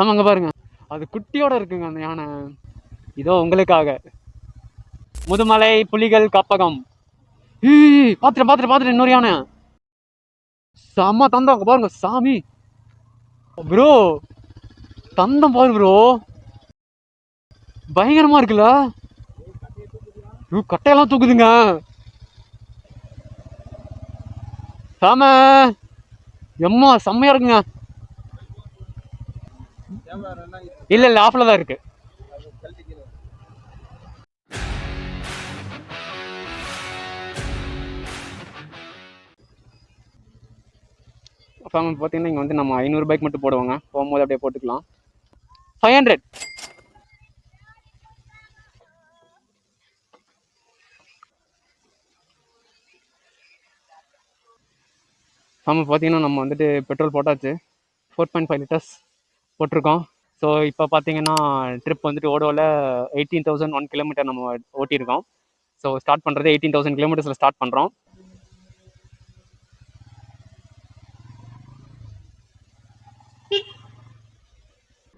ஆமாங்க பாருங்க, அது குட்டியோட இருக்குங்க அந்த யானை. இதோ உங்களுக்காக முதுமலை புலிகள் காப்பகம். பாத்துட்டு பாத்துட்டு பாத்துட்டு இன்னொரு யானை செம்ம தந்தம். அங்க பாருங்க சாமி ப்ரோ, தந்தம் பாரு ப்ரோ, பயங்கரமா இருக்குல்ல. கட்டையெல்லாம் தூக்குதுங்க சாம. எம்மா செம்மையா இருக்குங்க. இல்ல இல்ல ஆஃப்ல தான் இருக்கு. பார்த்தீங்கன்னா இங்கே வந்து நம்ம 500 பைக் மட்டும் போடுவாங்க, போகும்போது அப்படியே போட்டுக்கலாம். 500 ஆமாம். பார்த்தீங்கன்னா நம்ம வந்துட்டு பெட்ரோல் போட்டாச்சு, 4.5 லிட்டர்ஸ் போட்டிருக்கோம். ஸோ இப்போ பார்த்தீங்கன்னா ட்ரிப் வந்துட்டு ஓடோவில் 18,001 கிலோமீட்டர் நம்ம ஓட்டியிருக்கோம். ஸோ ஸ்டார்ட் பண்ணுறது 18,000 கிலோமீட்டர்ஸில் ஸ்டார்ட் பண்ணுறோம்.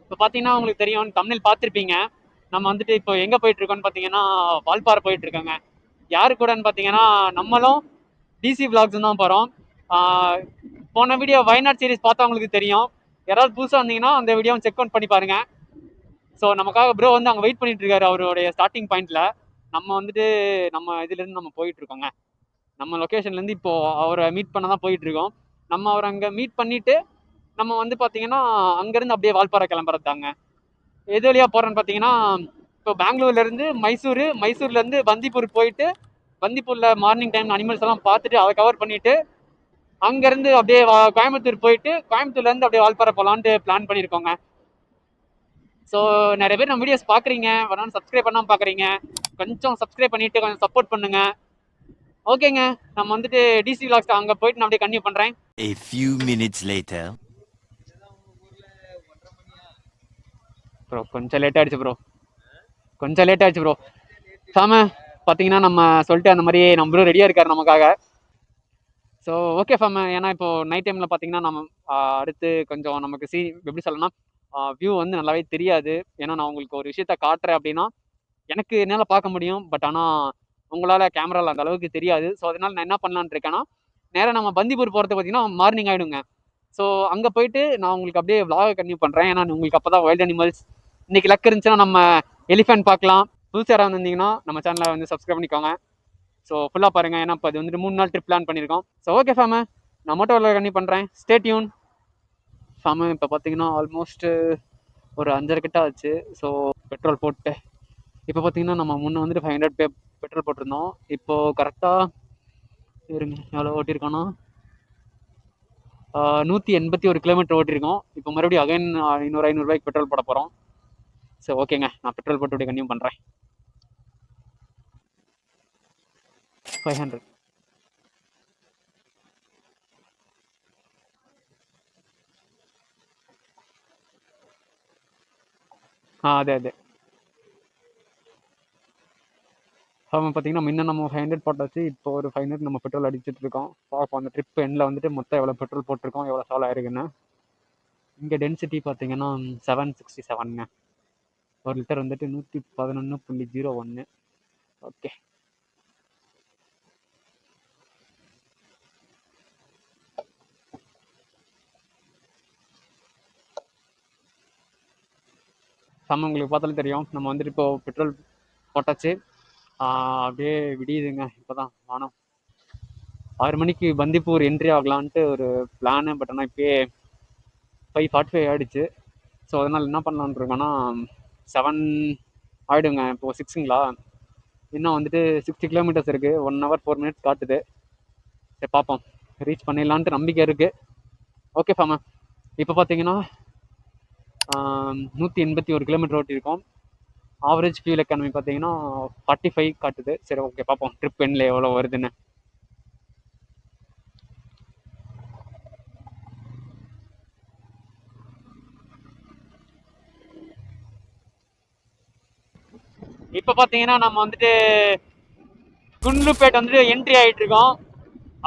இப்போ பார்த்தீங்கன்னா உங்களுக்கு தெரியும், தமிழ் பார்த்துருப்பீங்க. நம்ம வந்துட்டு இப்போ எங்கே போயிட்டுருக்கோன்னு பார்த்தீங்கன்னா வால்பாறை போயிட்டுருக்கோங்க. யாரு கூடன்னு பார்த்தீங்கன்னா நம்மளும் டிசி விளாக்ஸ் தான் போகிறோம். போன வீடியோ வயநாட் சீரிஸ் பார்த்தவங்களுக்கு தெரியும். யாராவது புதுசாக வந்தீங்கன்னா அந்த வீடியோ செக் அவுட் பண்ணி பாருங்க. ஸோ நமக்காக ப்ரோ வந்து அங்கே வெயிட் பண்ணிட்டு இருக்காரு அவருடைய ஸ்டார்டிங் பாயிண்ட்ல. நம்ம வந்துட்டு நம்ம இதுலேருந்து நம்ம போயிட்டு இருக்கோங்க. நம்ம லொக்கேஷன்லேருந்து இப்போ அவரை மீட் பண்ண தான் போயிட்டு இருக்கோம். நம்ம அவரை அங்கே மீட் பண்ணிட்டு நம்ம வந்து பார்த்தீங்கன்னா அங்கேருந்து அப்படியே வால்பாறை கிளம்புறது தாங்க. எது வழியாக போகிறோன்னு பார்த்தீங்கன்னா இப்போ பெங்களூர்லேருந்து மைசூர், மைசூர்லேருந்து பந்திப்பூர் போயிட்டு பந்திப்பூரில் மார்னிங் டைம் அனிமல்ஸ் எல்லாம் பார்த்துட்டு அதை கவர் பண்ணிட்டு அங்கேருந்து அப்படியே கோயம்புத்தூர் போயிட்டு கோயம்புத்தூர்லேருந்து அப்படியே வால்பாறை போகலான்ட்டு பிளான் பண்ணியிருக்கோங்க. ஸோ நிறைய பேர் நம்ம வீடியோஸ் பார்க்குறீங்க, வேணாலும் சப்ஸ்கிரைப் பண்ணாமல் பார்க்குறீங்க. கொஞ்சம் சப்ஸ்கிரைப் பண்ணிட்டு கொஞ்சம் சப்போர்ட் பண்ணுங்க. ஓகேங்க, நம்ம வந்துட்டு டிசி விளாக்ஸ் அங்கே போயிட்டு நான் அப்படியே கன்டினியூ பண்ணுறேன். A few minutes later. Bro கொஞ்சம் லேட் ஆயிடுச்சு ப்ரோ, கொஞ்சம் லேட் ஆயிடுச்சு ப்ரோ. சாம பார்த்தீங்கன்னா நம்ம சொல்லிட்டு அந்த மாதிரி நம்மளும் ரெடியாக இருக்காரு நமக்காக. ஸோ ஓகே ஃபேம், ஏன்னா இப்போ நைட் டைமில் பார்த்தீங்கன்னா நம்ம அடுத்து கொஞ்சம் நமக்கு எப்படி சொல்லணும்னா வியூ வந்து நல்லாவே தெரியாது. ஏன்னா நான் உங்களுக்கு ஒரு விஷயத்த காட்டுறேன் அப்படின்னா எனக்கு என்னால் பார்க்க முடியும், பட் ஆனால் உங்களால் கேமராவில் அந்த அளவுக்கு தெரியாது. ஸோ அதனால் நான் என்ன பண்ணலான்னு இருக்கேன்னா நேராக நம்ம பந்திப்பூர் போகிறது பார்த்தீங்கன்னா மார்னிங் ஆகிடுங்க. ஸோ அங்கே போயிட்டு நான் உங்களுக்கு அப்படியே விளாக கன்டினியூ பண்ணுறேன். ஏன்னா உங்களுக்கு அப்போ தான் வைல்ட் அனிமல்ஸ் இன்னைக்கு லக் இருந்துச்சுன்னா நம்ம எலிஃபென்ட் பார்க்கலாம். புதுசாக யாராவது வந்தீங்கன்னா நம்ம சேனலை வந்து சப்ஸ்கிரைப் பண்ணிக்கோங்க. ஸோ ஃபுல்லாக பாருங்கள், ஏன்னா இப்போ அது வந்துட்டு 3 நாள் ட்ரிப் பிளான் பண்ணியிருக்கோம். ஸோ ஓகே ஃபேமு, நான் மோட்டோ விளாக் கன்டினியூ பண்ணுறேன். Stay tune ஃபேமு. இப்போ பார்த்தீங்கன்னா ஆல்மோஸ்ட்டு ஒரு 5:30 கிட்ட ஆச்சு. ஸோ பெட்ரோல் போட்டு இப்போ பார்த்தீங்கன்னா நம்ம முன்னே வந்துட்டு 500 பெட்ரோல் போட்டிருந்தோம். இப்போது கரெக்டாக இருங்க எவ்வளோ ஓட்டியிருக்கோன்னா 181 கிலோமீட்டர் ஓட்டியிருக்கோம். இப்போ மறுபடியும் அகைன் இன்னொரு 500 ரூபாய்க்கு பெட்ரோல் போட போகிறோம். ஸோ ஓகேங்க, நான் பெட்ரோல் போட்டு அப்படியே கன்டினியூ பண்ணுறேன். 500 அதே அதே. அவன் பார்த்தீங்கன்னா முன்ன நம்ம 500 போட்டாச்சு, இப்போ ஒரு 500 நம்ம பெட்ரோல் அடிச்சுட்டு இருக்கோம். பார்ப்போம் அந்த ட்ரிப் எண்டில் வந்துட்டு மொத்தம் எவ்வளோ பெட்ரோல் போட்டிருக்கோம், எவ்வளோ சால் ஆயிருக்குன்னு. இங்கே டென்சிட்டி பார்த்தீங்கன்னா 767ங்க. ஒரு லிட்டர் வந்துட்டு 111.01. ஓகே, சம உங்களுக்கு பார்த்தாலும் தெரியும் நம்ம வந்துட்டு இப்போ பெட்ரோல் போட்டாச்சு. அப்படியே விடியுதுங்க இப்போ தான் வானம். 6 மணிக்கு பந்திப்பூர் என்ட்ரி ஆகலான்ட்டு ஒரு பிளானு, பட் ஆனால் இப்போயே 5:45 ஆகிடுச்சு. ஸோ அதனால் என்ன பண்ணலான்னு இருக்கோன்னா 7 ஆகிடுங்க. இப்போது 6ங்களா, இன்னும் வந்துட்டு 60 கிலோமீட்டர்ஸ் இருக்குது. 1 hour 4 minutes காட்டுது. சரி பார்ப்போம், ரீச் பண்ணிடலான்ட்டு நம்பிக்கை இருக்குது. ஓகே ஃபேமா, இப்போ பார்த்தீங்கன்னா 181 கிலோமீட்டர் ஓட்டியிருக்கோம். ஆவரேஜ் ஃபியூல் எக்கானமி பார்த்தீங்கன்னா 45 காட்டுது. சரி ஓகே, பார்ப்போம் ட்ரிப் எண்ணில் எவ்வளோ வருதுன்னு. இப்போ பார்த்தீங்கன்னா நம்ம வந்துட்டு குண்ட்லுப்பேட் வந்துட்டு என்ட்ரி ஆகிட்டு இருக்கோம்.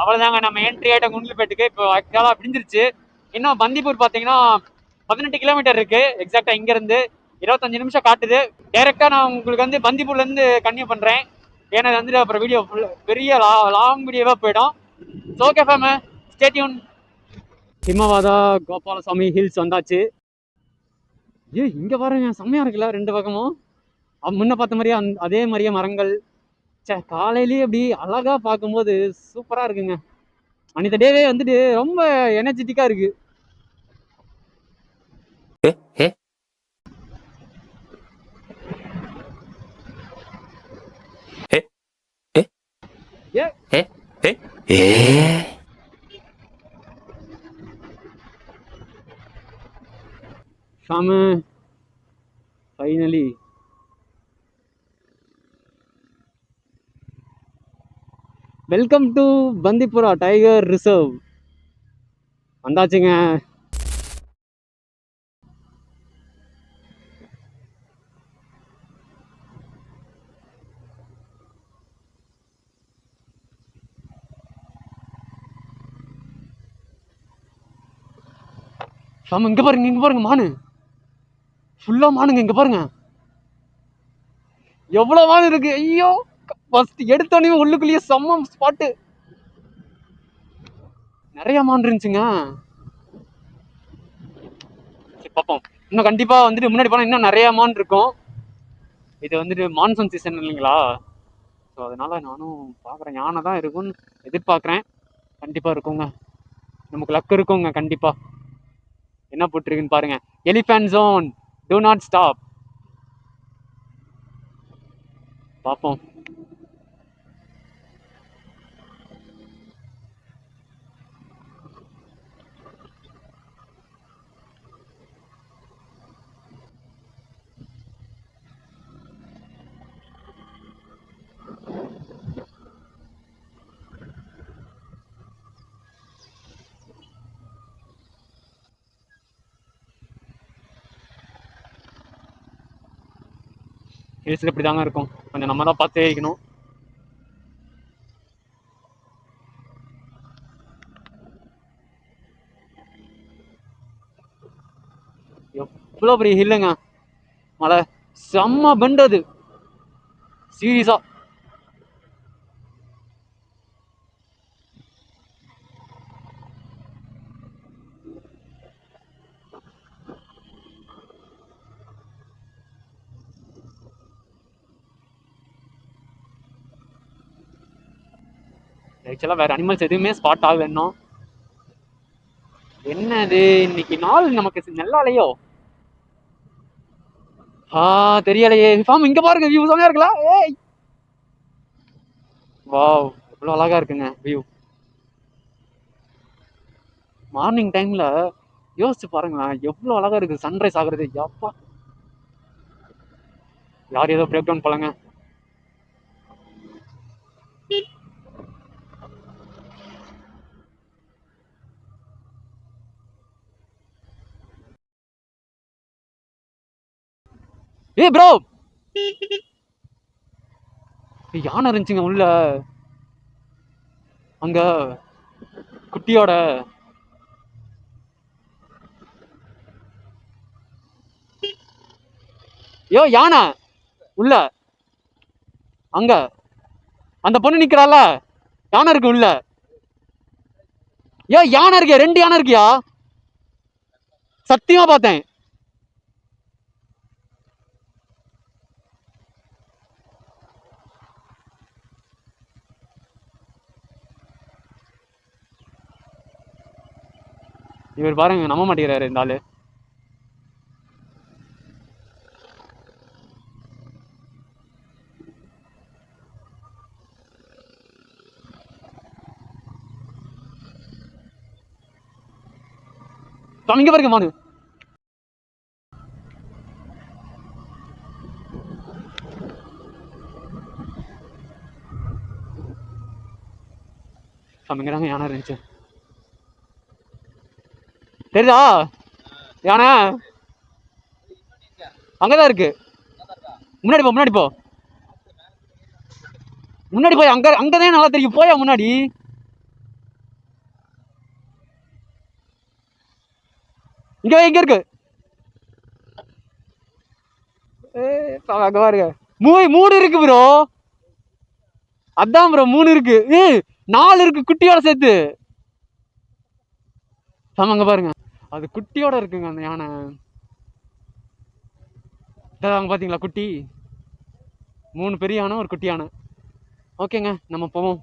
அவ்வளோதாங்க, நம்ம என்ட்ரி ஆகிட்ட குண்ட்லுப்பேட்டுக்கு. இப்போ ஆக்சுவலாக விடிஞ்சிருச்சு. இன்னும் பந்திப்பூர் பார்த்தீங்கன்னா 18 கிலோமீட்டர் இருக்கு எக்ஸாக்டா இங்க இருந்து. 25 நிமிஷம் காட்டுது. டைரக்டா நான் உங்களுக்கு வந்து பந்திப்பூர்ல இருந்து கன்டினியூ பண்றேன். ஏன்னா வந்துட்டு அப்புறம் வீடியோ பெரிய லாங் வீடியோவா போயிடும். Okay fam, stay tune. Himavad Gopalaswamy hills வந்தாச்சு. இங்க பாருங்க, செம்மையா இருக்குல்ல ரெண்டு பக்கமும். முன்ன பார்த்த மாதிரியே அதே மாதிரியே மரங்கள். காலையிலேயே அப்படி அழகா பார்க்கும்போது சூப்பரா இருக்குங்க. அன்னைக்கு டேவே வந்துட்டு ரொம்ப எனர்ஜெட்டிக்கா இருக்கு. Shamu finally welcome to Bandipora tiger reserve வந்தாச்சுங்க. ஷாமு இங்க பாருங்க மானு. ஃபுல்லா மானுங்க, இங்க பாருங்க எவ்வளவு மான் இருக்கு. ஐயோ, ஃபர்ஸ்ட் எடுத்தோடனே உள்ளுக்குள்ளேயே செம்ம ஸ்பாட்டு. நிறைய மான் இருந்துச்சுங்க. பார்ப்போம், இன்னும் கண்டிப்பா வந்துட்டு முன்னாடி போனா இன்னும் நிறைய மான் இருக்கும். இது வந்துட்டு மான்சூன் சீசன் இல்லைங்களா, ஸோ அதனால நானும் பார்க்குறேன். யானை தான் இருக்கும்னு எதிர்பார்க்குறேன். கண்டிப்பா இருக்குங்க, நமக்கு லக் இருக்குங்க கண்டிப்பா. என்ன போட்டிருக்குன்னு பாருங்க, elephant zone, do not stop. பார்ப்போம். ஹில்ஸில் இப்படி தாங்க இருக்கும், கொஞ்சம் நம்ம தான் பார்த்து வைக்கணும். எவ்வளோ பெரிய ஹில்லுங்க, மலை செம்ம பெண்டது சீரியஸா. ஆக்சுவலாக வேற அனிமல்ஸ் எதுவுமே ஸ்பாட் ஆகல இன்னும். என்னது இன்னைக்கு நாள் நமக்கு நல்லாலையோ தெரியலையே. ஃபார்ம் இங்க பாருங்க, வியூ செமையா இருக்குல்ல. ஏய் வாவ், எவ்வளவு அழகா இருக்குங்க வியூ. மார்னிங் டைம்ல யோசிச்சு பாருங்களேன், எவ்வளவு அழகா இருக்கு சன்ரைஸ் ஆகுறது. அப்பா, யார் ஏதோ பிரேக் டவுன் போலங்க. ஏய் ப்ரோ, யானை இருந்துச்சுங்க உள்ள, அங்க குட்டியோட. யோ யானை உள்ள, அங்க அந்த பொண்ணு நிக்கிறாள், யானை இருக்கு உள்ள. யோ யானை இருக்கியா, 2 யானை இருக்கியா, சத்தியமா பார்த்தேன். இவர் பாருங்க, நம்ப மாட்டேங்கிறாரு இந்த ஆளு. இங்க பாருங்க மானு. இங்கதாங்க யானை இருந்துச்சு, தெரியுதா யானை அங்கதான் இருக்கு. முன்னாடி போ, முன்னாடி போ, முன்னாடி போய், அங்கதான் நல்லா தெரியும். போயா முன்னாடி. இங்க இருக்கு. அங்க பாருங்க. மூணு இருக்கு ப்ரோ. அதான் ப்ரோ 3 இருக்கு. 4 இருக்கு குட்டியோட சேர்த்து. அங்க பாருங்க, அது குட்டியோட இருக்குங்க அந்த யானை. அங்க பாத்தீங்களா குட்டி? 3 பெரிய யானை, ஒரு குட்டி யானை. ஓகேங்க, நம்ம போவோம்.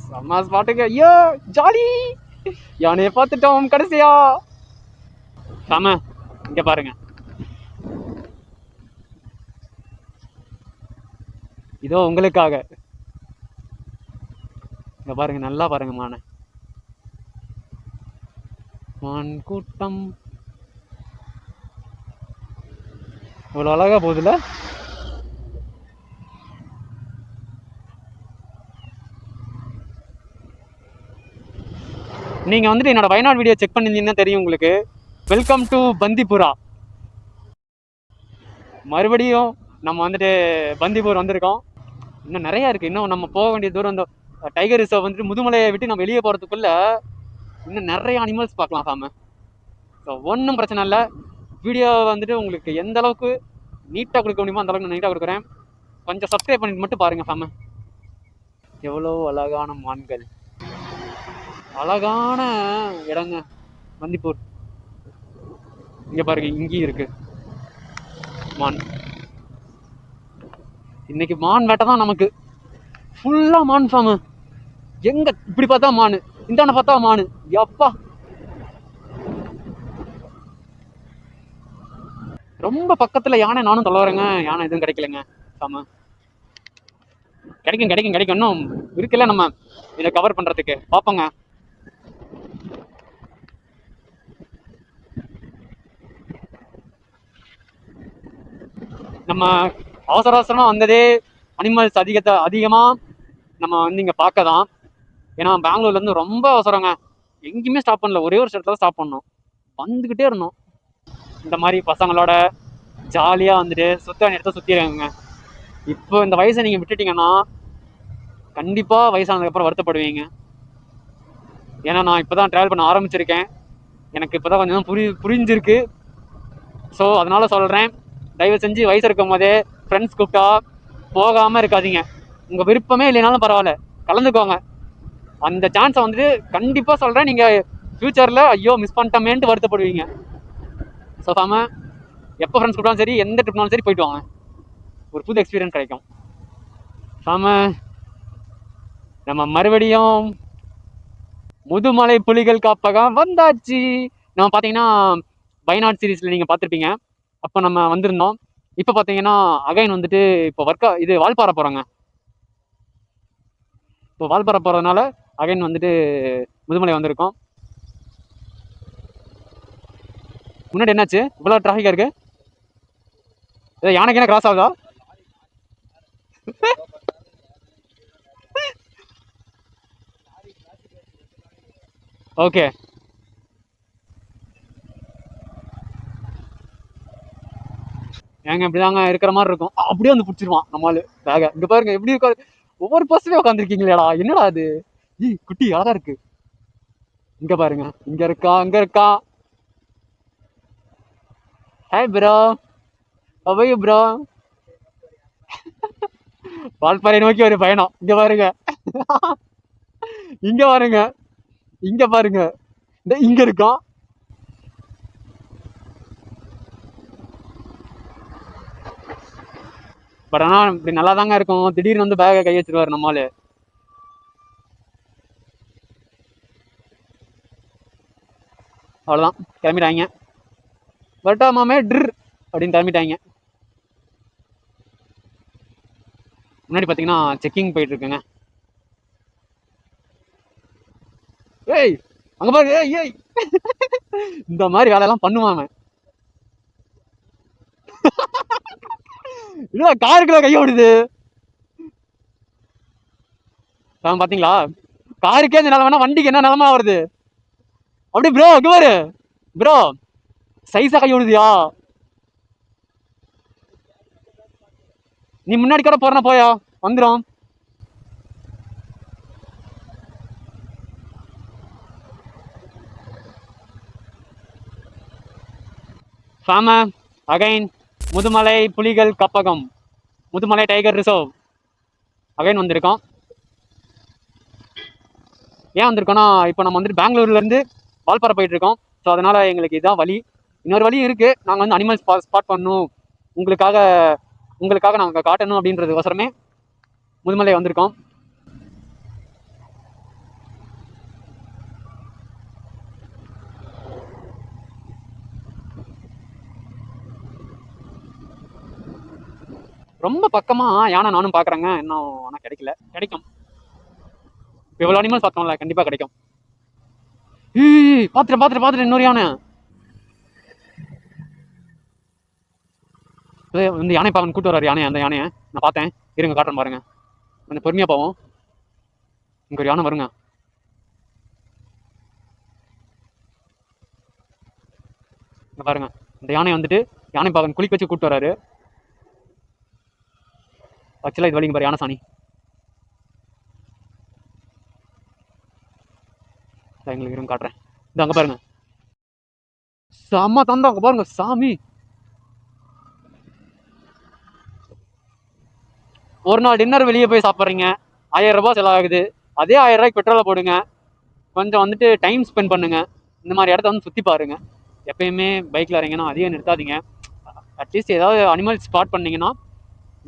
செம்ம ஸ்பாட்டுங்க. ஐயோ ஜாலி, யானையை பார்த்துட்டோம் கடைசியா. செம. இங்க பாருங்க, இதோ உங்களுக்காக. இங்க பாருங்க, நல்லா பாருங்க மானை. மான் கூட்டம் இவ்வளவு அழகா போகுதுல. நீங்க வந்துட்டு என்னோட வயநாடு வீடியோ செக் பண்ணிருந்தீங்கன்னா தெரியும் உங்களுக்கு. Welcome to Bandipura. மறுபடியும் நம்ம வந்துட்டு பந்திப்பூர் வந்திருக்கோம். இன்னும் நிறைய இருக்கு, இன்னும் நம்ம போக வேண்டிய தூரம். இந்த டைகர் ரிசர்வ் வந்துட்டு முதுமலையை விட்டு நம்ம வெளியே போறதுக்குள்ள இன்னும் நிறைய அனிமல்ஸ் பார்க்கலாம் சாம. ஸோ ஒன்றும் பிரச்சனை இல்லை. வீடியோ வந்துட்டு உங்களுக்கு எந்த அளவுக்கு நீட்டாக கொடுக்க முடியுமோ அந்த அளவுக்கு நான் நீட்டாக கொடுக்குறேன். கொஞ்சம் சப்ஸ்கிரைப் பண்ணிட்டு மட்டும் பாருங்க சாம. எவ்வளோ அழகான மான்கள், அழகான இடங்க பந்திப்பூர். இங்க பாருங்க, இங்கேயும் இருக்கு மான். இன்னைக்கு மான் வேட்டை தான் நமக்கு. ஃபுல்லா மான் ஃபார்ம். எங்க இப்படி பார்த்தா மானு, இந்தாண்ட பார்த்தா மானு. எப்பா, ரொம்ப பக்கத்துல யானை. நானும் சொல்ல வரேங்க, யானை எதுவும் கிடைக்கலங்க சாம. கிடைக்கும் கிடைக்கும் கிடைக்கும், இன்னும் இருக்குல்ல நம்ம இதை கவர் பண்றதுக்கு. பார்ப்போங்க. நம்ம அவசர அவசரமா வந்ததே அனிமல்ஸ் அதிகமா நம்ம வந்து இங்க பார்க்க தான். ஏன்னா பெங்களூர்ல இருந்து ரொம்ப அவசரங்க. எங்கேயுமே ஸ்டாப் பண்ணல, ஒரே ஒரு இடத்துல ஸ்டாப் பண்ணோம். வந்துகிட்டே இருந்தோம். இந்த மாதிரி பசங்களோட ஜாலியா வந்துட்டு சுத்த இடத்த சுத்திடுங்க. இப்போ இந்த வயசை நீங்க விட்டுட்டீங்கன்னா கண்டிப்பா வயசானதுக்கு அப்புறம் வருத்தப்படுவீங்க. ஏன்னா நான் இப்பதான் டிராவல் பண்ண ஆரம்பிச்சிருக்கேன். எனக்கு இப்பதான் கொஞ்சம் புரிஞ்சிருக்கு. ஸோ அதனால சொல்றேன், தயவு செஞ்சு வயசு இருக்கும் போதே ஃப்ரெண்ட்ஸ் கூப்பிட்டா போகாம இருக்காதீங்க. உங்க விருப்பமே இல்லைனாலும் பரவாயில்ல, கலந்துக்கோங்க. அந்த சான்ஸை வந்துட்டு கண்டிப்பா சொல்றேன், நீங்க ஃபியூச்சர்ல ஐயோ மிஸ் பண்ணிட்டோமேன்ட்டு வருத்தப்படுவீங்க. ஸோ சாம எப்போ ஃப்ரெண்ட்ஸ் கூப்பிட்டாலும் சரி, எந்த ட்ரிப்னாலும் சரி போயிட்டு வாங்க. ஒரு புது எக்ஸ்பீரியன்ஸ் கிடைக்கும் சாம. நம்ம மறுபடியும் முதுமலை புலிகள் காப்பகம் வந்தாச்சு. நம்ம பார்த்தீங்கன்னா வயநாடு சீரீஸ்ல நீங்க பார்த்துருப்பீங்க, அப்போ நம்ம வந்திருந்தோம். இப்போ பார்த்தீங்கன்னா அகைன் வந்துட்டு இப்போ இது வால்பாறை போகிறோங்க. இப்போ வால்பாறை போகிறதுனால அகைன் வந்துட்டு முதுமலை வந்திருக்கோம். முன்னாடி என்னாச்சு இவ்வளோ டிராஃபிக்காக இருக்கு? யானைக்கு என்ன கிராஸ் ஆகுதா? ஓகே, ஏங்க இப்படிதாங்க இருக்கிற மாதிரி இருக்கும். அப்படியே வந்து பிடிச்சிருவான் நம்மளால பேக. இங்க பாருங்க எப்படி இருக்காது, ஒவ்வொரு பஸ்ஸுமே உட்காந்துருக்கீங்களேடா, என்னடா அது? குட்டி அழகா இருக்கு. இங்க பாருங்க, இங்க இருக்கா அங்க இருக்கா. Hi bro, how are you bro? Valparai நோக்கி ஒரு பயணம். இங்க பாருங்க, இங்க பாருங்க, இங்க பாருங்க, இங்க இருக்கோம். பட் ஆனா இப்படி நல்லா தாங்க இருக்கும். திடீர்னு வந்து பேக கை வச்சிருவாரு நம்மால. அவ்வளவுதான், கிளம்பிட்டாங்க. பட்டா மாமே ட்ர் அப்படின்னு கிளம்பிட்டாங்க. முன்னாடி பாத்தீங்கன்னா செக்கிங் போயிட்டு இருக்குங்க. ஏய் அங்க பாருங்க, ஏய் இந்த மாதிரி வேலையெல்லாம் பண்ணுவாங்க. இல்ல காருக்குள்ள கைய விடுது பாத்தீங்களா? காருக்கே இந்த நிலைமைனா வண்டிக்கு என்ன நிலைமை வருது? அப்படி ப்ரோ இங்க பாரு ப்ரோ, சைஸா கை விடுதியா? நீ முன்னாடி கூட போறனா போயா, வந்துடும். சாம அகைன் முதுமலை புலிகள் காப்பகம், முதுமலை டைகர் ரிசர்வ் அகைன் வந்திருக்கோம். ஏன் வந்திருக்கோம்னா, இப்போ நம்ம வந்துட்டு பெங்களூர்லேருந்து வால்பாறை போயிட்டு இருக்கோம். ஸோ அதனால எங்களுக்கு இதுதான் வழி. இன்னொரு வழி இருக்குது, நாங்கள் வந்து அனிமல்ஸ் ஸ்பாட் பண்ணணும், உங்களுக்காக நாங்கள் காட்டணும் அப்படின்றதுக்கோசரமே முதுமலை வந்திருக்கோம். ரொம்ப பக்கமாக யானை நானும் பார்க்குறேங்க, இன்னும் ஆனால் கிடைக்கும். எவ்வளோ அனிமல்ஸ் பார்த்தோம்ல, கண்டிப்பாக கிடைக்கும். பார்த்துட்டு இன்னொரு யானை. இந்த யானை பாவன் கூட்டு வர்றாரு யானை. அந்த யானையை நான் பார்த்தேன், இருங்க காட்டுறேன் பாருங்க, கொஞ்சம் பொறுமையாக போவோம். இங்கே ஒரு யானை வருங்க. இங்கே பாருங்க, இந்த யானை வந்துட்டு யானை பாவன் குளிக்க வச்சு கூட்டு வர்றாரு. ஆக்சுவலாக இது வழிங்க பாரு, யானை சாணி. எங்களுக்கு இருங்க காட்டுறேன். இது அங்கே பாருங்க, செம்ம தந்தம். அங்கே பாருங்க சாமி, ஒரு நாள் டின்னர் வெளியே போய் சாப்பிட்றீங்க, 1000 ரூபாய் செலவாகுது. அதே 1000 ரூபாய்க்கு பெட்ரோலை போடுங்க, கொஞ்சம் வந்துட்டு டைம் ஸ்பெண்ட் பண்ணுங்க, இந்த மாதிரி இடத்த வந்து சுற்றி பாருங்க. எப்பயுமே பைக்கில் வரீங்கன்னா அதிகம் நிறுத்தாதீங்க. அட்லீஸ்ட் ஏதாவது அனிமல்ஸ் ஸ்பாட் பண்ணிங்கன்னா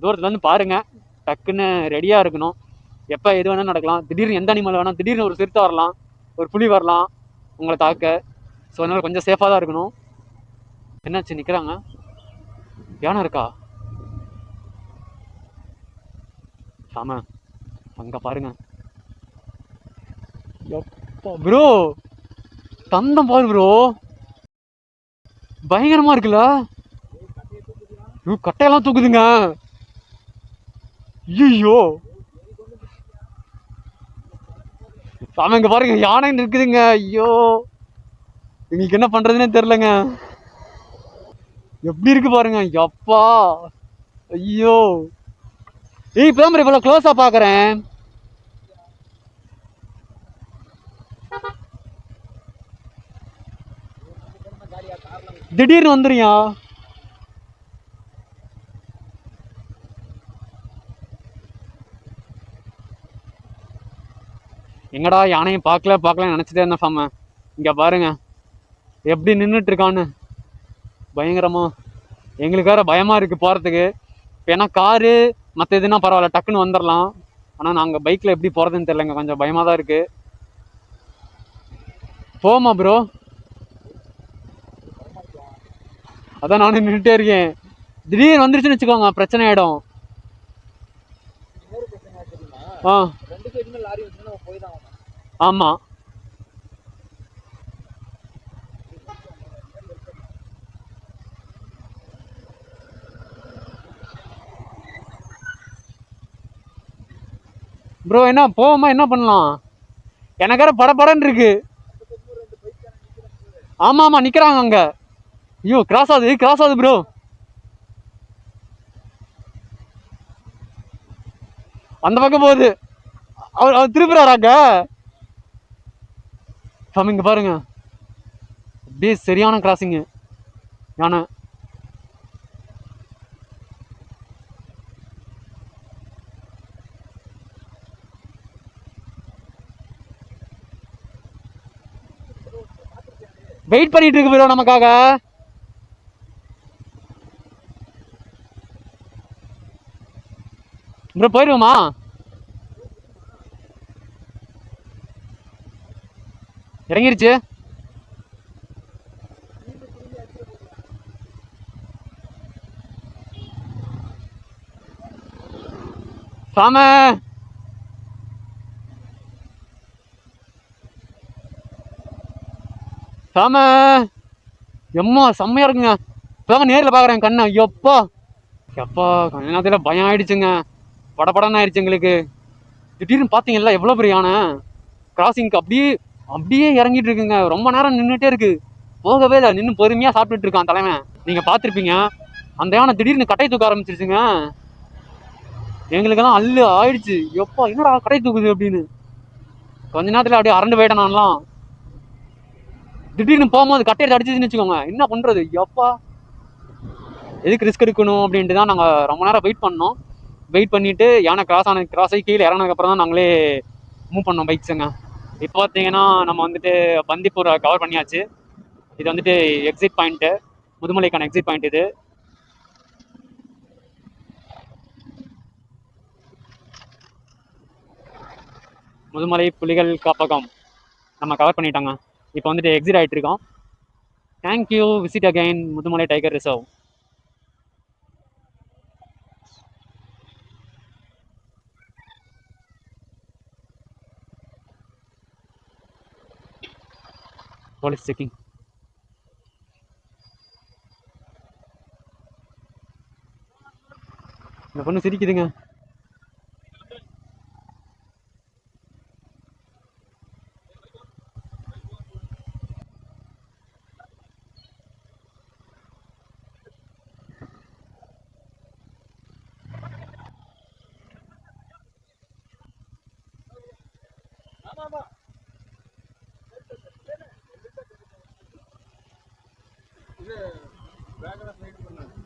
தூரத்துலேருந்து பாருங்கள். டக்குன்னு ரெடியாக இருக்கணும், எப்போ எது வேணால் நடக்கலாம். திடீர்னு எந்த அனிமல் வேணால், திடீர்னு ஒரு சிறுத்தை வரலாம், ஒரு புலி வரலாம் உங்களை தாக்க. ஸோ அதனால் கொஞ்சம் சேஃபாக தான் இருக்கணும். என்னாச்சு நிற்கிறாங்க, யானை இருக்கா? ஆமா, அங்கே பாருங்க. ப்ரோ தந்தம் பாரு ப்ரோ, பயங்கரமா இருக்குல்ல. கட்டையெல்லாம் தூக்குதுங்க. ஐயோ சாமி, இங்க பாருங்க யானை இருக்குதுங்க. ஐயோ எங்களுக்கு என்ன பண்றதுன்னே தெரியலங்க. எப்படி இருக்கு பாருங்க, எப்பா. ஐயோ இப்பதான் இவ்வளவு க்ளோஸா பாக்குறேன். திடீர்னு வந்துருயா. எங்கடா யானையும் பார்க்கல நினைச்சிட்டே இருந்தேன் ஃபாம. இங்க பாருங்க எப்படி நின்றுட்டு இருக்கான்னு, பயங்கரமா. எங்களுக்கு வேற பயமா இருக்கு போறதுக்கு. இப்போ ஏன்னா காரு மற்ற எதுனா பரவாயில்ல, டக்குன்னு வந்துடலாம். ஆனால் நாங்கள் பைக்கில் எப்படி போகிறதுன்னு தெரியலங்க, கொஞ்சம் பயமாக தான் இருக்கு. போமா ப்ரோ, அதான் நானும் நின்றுட்டே இருக்கேன். திடீர்னு வந்துருச்சுன்னு வச்சுக்கோங்க, பிரச்சனை ஆகிடும். ஆ ஆமாம், ப்ரோ என்ன போவோமா, என்ன பண்ணலாம்? எனக்கு வேற படப்படன்னு இருக்கு. ஆமா ஆமா நிக்கிறாங்க அங்க. ஐயோ கிராஸ் ஆகுது ப்ரோ. அந்த பக்கம் போகுது, அவர் திருப்புறாராங்க. இங்க பாருங்க, அப்படியே சரியான கிராசிங் யானை. வெயிட் பண்ணிட்டு இருக்கு ப்ரோ நமக்காக. ப்ரோ போயிருவோமா? இறங்கிருச்சு. சாம சாம எம்மா செம்மையா இருக்குங்க. இப்பதான் நேரில் பாக்குறேன் கண்ணை. எப்பா கொஞ்ச நேரத்துல பயம் ஆயிடுச்சுங்க, படப்படன்னு ஆயிடுச்சு எங்களுக்கு. திடீர்னு பாத்தீங்கல்ல எவ்வளவு பெரிய யானை கிராசிங்க்கு அப்படியே இறங்கிட்டு இருக்குங்க. ரொம்ப நேரம் நின்றுட்டே இருக்கு, போகவே இல்லை, நின்று பொறுமையா சாப்பிட்டுட்டு இருக்கான் தலைவன். நீங்க பாத்திருப்பீங்க, அந்த யானை திடீர்னு கட்டை தூக்க ஆரம்பிச்சிருச்சுங்க. எங்களுக்கெல்லாம் அல்லு ஆயிடுச்சு. எப்பா என்னடா கடை தூக்குது அப்படின்னு. கொஞ்ச நேரத்துல அப்படியே அரண்டு போயிட்டேன் நான்லாம். திடீர்னு போகும்போது கட்டையை அடிச்சுன்னு வச்சுக்கோங்க, என்ன பண்றது? எப்பா எதுக்கு ரிஸ்க் எடுக்கணும் அப்படின்ட்டு தான் நாங்கள் ரொம்ப நேரம் வெயிட் பண்ணோம். வெயிட் பண்ணிவிட்டு யானை கிராஸ் ஆகி கீழே இறங்கினதுக்கப்புறம் தான் நாங்களே மூவ் பண்ணோம் பைக்ஸுங்க. இப்போ பார்த்தீங்கன்னா நம்ம வந்துட்டு பந்திப்பூரை கவர் பண்ணியாச்சு. இது வந்துட்டு எக்ஸிட் பாயிண்ட்டு, முதுமலைக்கான எக்ஸிட் பாயிண்ட் இது. முதுமலை புலிகள் காப்பகம் நம்ம கவர் பண்ணிட்டாங்க. இப்போ வந்துட்டு எக்ஸிட் ஆகிட்டு இருக்கோம். Thank you, visit again Mudumalai tiger reserve. Police checking. இந்த பொண்ணு சிரிக்குதுங்க.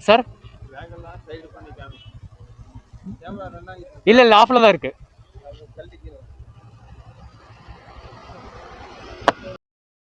சார் இல்லை இல்லை, ஆஃபில் தான் இருக்குது.